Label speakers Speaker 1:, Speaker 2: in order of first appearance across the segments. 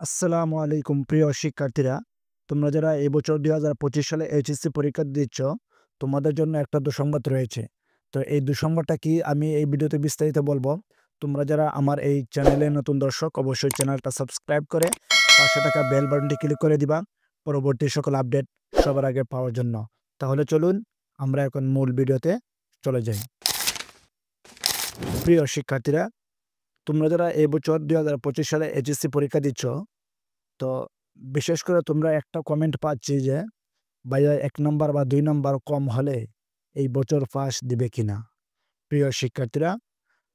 Speaker 1: আসসালামু আলাইকুম প্রিয় শিক্ষার্থীরা। তোমরা যারা এবছর ২০২৫ সালে এইচএসসি পরীক্ষা দিচ্ছ, তোমাদের জন্য একটা দুঃসংবাদ রয়েছে। তো এই দুঃসংবাদটা কি আমি এই ভিডিওতে বিস্তারিত বলবো। তোমরা যারা আমার এই চ্যানেলে নতুন দর্শক, অবশ্যই চ্যানেলটা সাবস্ক্রাইব করে পাশে থাকা বেল বাটনটি ক্লিক করে দিবা পরবর্তী সকল আপডেট সবার আগে পাওয়ার জন্য। তাহলে চলুন আমরা এখন মূল ভিডিওতে চলে যাই। প্রিয় শিক্ষার্থীরা, তোমরা যারা এবছর ২০২৫ সালে এইচএসসি পরীক্ষা দিচ্ছ, তো বিশেষ করে তোমরা একটা কমেন্ট পাচ্ছি যে ভাইয়া ১ নাম্বার বা ২ নাম্বার কম হলে এই বছর পাস দিবে কিনা? প্রিয় শিক্ষার্থীরা,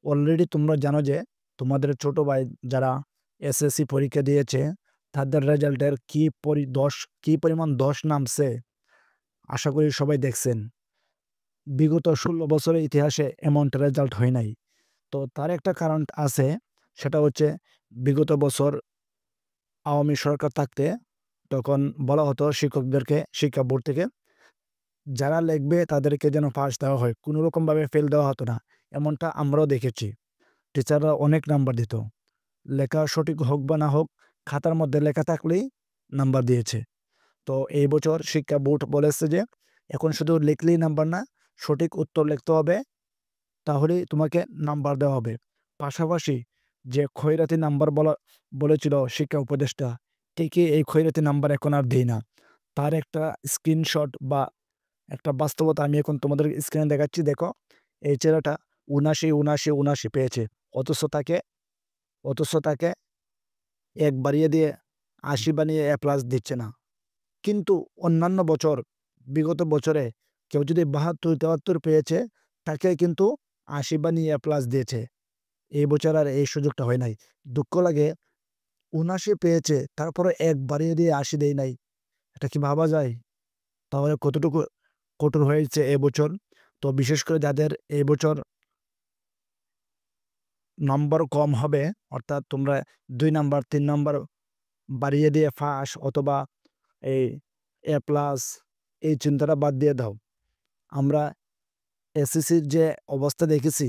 Speaker 1: অলরেডি তোমরা জানো যে তোমাদের ছোট ভাই যারা এসএসসি পরীক্ষা দিয়েছে তাদের রেজাল্টের কি পরিমাণ ১০ নামছে আশা করি সবাই দেখছেন। বিগত ১৬ বছরের ইতিহাসে এমনটা রেজাল্ট হয় নাই। তো তার একটা কারণ আছে, সেটা হচ্ছে বিগত বছর আওয়ামী সরকার থাকতে তখন বলা হতো শিক্ষকদেরকে শিক্ষা বোর্ড থেকে যারা লিখবে তাদেরকে যেন পাস দেওয়া হয়। কোনোরকমভাবে ফেল দেওয়া হতো না। এমনটা আমরাও দেখেছি। টিচাররা অনেক নাম্বার দিত। লেখা সঠিক হোক বা না হোক, খাতার মধ্যে লেখা থাকলেই নাম্বার দিয়েছে। তো এই বছর শিক্ষা বোর্ড বলেছে যে এখন শুধু লিখলেই নাম্বার না, সঠিক উত্তর লিখতে হবে, তাহলেই তোমাকে নাম্বার দেওয়া হবে। পাশাপাশি যে খয়রাতি নাম্বার বলেছিল শিক্ষা উপদেষ্টা, ঠিকই এই খয়রাতি নাম্বার এখন আর দেয় না। তার একটা স্ক্রিনশট বা একটা বাস্তবতা আমি এখন তোমাদের স্ক্রিনে দেখাচ্ছি, দেখো। এই ছেলেটা ৭৯, ৭৯, ৭৯ পেয়েছে। অথচ তাকে অথচ তাকে ১ বাড়িয়ে দিয়ে ৮০ বানিয়ে এ প্লাস দিচ্ছে না। কিন্তু অন্যান্য বছর, বিগত বছরে কেউ যদি ৭২, ৭৩ পেয়েছে, তাকে কিন্তু ৮০ বানিয়ে এ প্লাস দিয়েছে। এই বছর আর এই সুযোগটা হয় নাই। দুঃখ লাগে, ৭৯ পেয়েছে তারপরে ১ বাড়িয়ে দিয়ে ৮০ দেয় নাই। এটা কি ভাবা যায়? তাহলে কতটুকু কঠোর হয়েছে এবছর। তো বিশেষ করে যাদের এবছর নম্বর কম হবে, অর্থাৎ তোমরা ২ নাম্বার ৩ নাম্বার বাড়িয়ে দিয়ে পাস অথবা এই এ প্লাস, এই চিন্তাটা বাদ দিয়ে দাও। আমরা এসএসসির যে অবস্থা দেখেছি,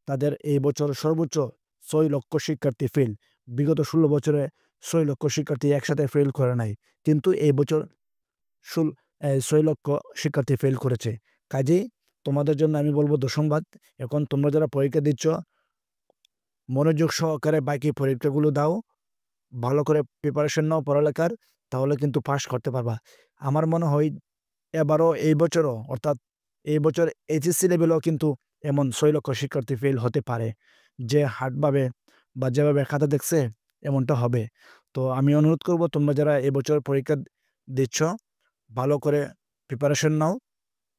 Speaker 1: তাদের এই বছর সর্বোচ্চ ৬ লক্ষ শিক্ষার্থী ফেল। বিগত ১৬ বছরে ৬ লক্ষ শিক্ষার্থী একসাথে ফেল করে নাই। কিন্তু এই বছর ৬ লক্ষ শিক্ষার্থী ফেল করেছে। কাজেই তোমাদের জন্য আমি বলব দুঃসংবাদ। এখন তোমরা যারা পরীক্ষা দিচ্ছ, মনোযোগ সহকারে বাকি পরীক্ষাগুলো দাও। ভালো করে প্রিপারেশন নাও পড়ালেখার, তাহলে কিন্তু পাস করতে পারবা। আমার মনে হয় এবারও এই বছরও, অর্থাৎ এই বছর এইচএসসি লেভেলেও কিন্তু এমন ৬ লক্ষ শিক্ষার্থী ফেল হতে পারে। যে হারভাবে বা যেভাবে খাতা দেখছে এমনটা হবে। তো আমি অনুরোধ করব, তোমরা যারা এবছর পরীক্ষা দিচ্ছ, ভালো করে প্রিপারেশন নাও,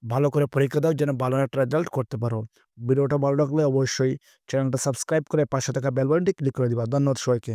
Speaker 1: ভালো করে পরীক্ষা দাও যেন ভালো একটা রেজাল্ট করতে পারো। ভিডিওটা ভালো লাগলে অবশ্যই চ্যানেলটা সাবস্ক্রাইব করে পাশে থাকা বেল বাটনটি ক্লিক করে দিবা। ধন্যবাদ সবাইকে।